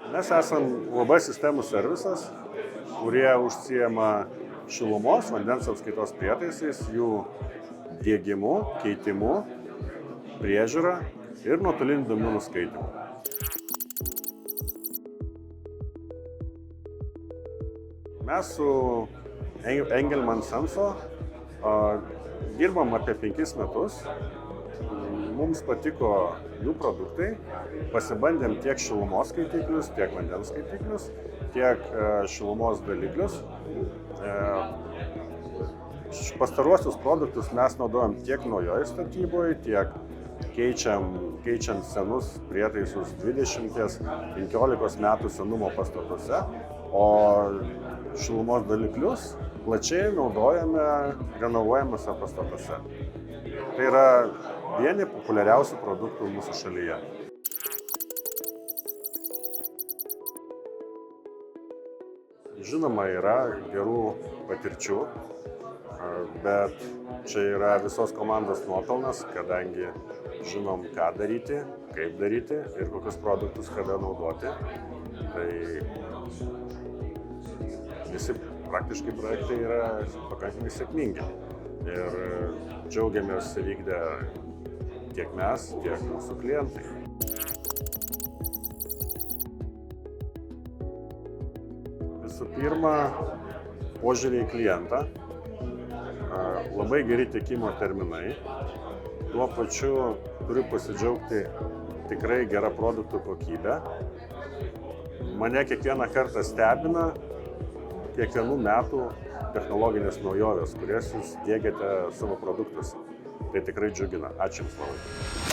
Mes esam UAB sistemų servisas, kurie užsiema šilumos, vandens apskaitos prietaisais, jų diegimu, keitimu, priežiūra ir nuotoliniu duomenų nuskaitimu. Mes su Engelmann Senso dirbam apie 5 metus. Mums patiko jų produktai, pasibandėm tiek šilumos skaitiklius, tiek vandens skaitiklius, tiek šilumos daliklius. Pastaruosius produktus mes naudojam tiek naujoje statyboje, tiek keičiant senus prietaisus 20-15 metų senumo pastatuose, o šilumos daliklius plačiai naudojame renovuojamuose pastatuose. Tai yra vieni populiariausių produktų mūsų šalyje. Žinoma, yra gerų patirčių, bet čia yra visos komandos nuopelnas, kadangi žinom, ką daryti, kaip daryti ir kokius produktus kada naudoti. Tai visi praktiškai projektai yra pakankamai sėkmingi. Ir džiaugiamės įvykdę tiek mes, tiek mūsų klientai. Visų pirma, požiūrį į klientą, labai geri tiekimo terminai, tuo pačiu turiu pasidžiaugti tikrai gerą produktų kokybę. Mane kiekvieną kartą stebina kiekvienų metų technologinės naujovės, kurias jūs diegiate savo produktuose. Tai tikrai džiugina. Ačiū Jums labai.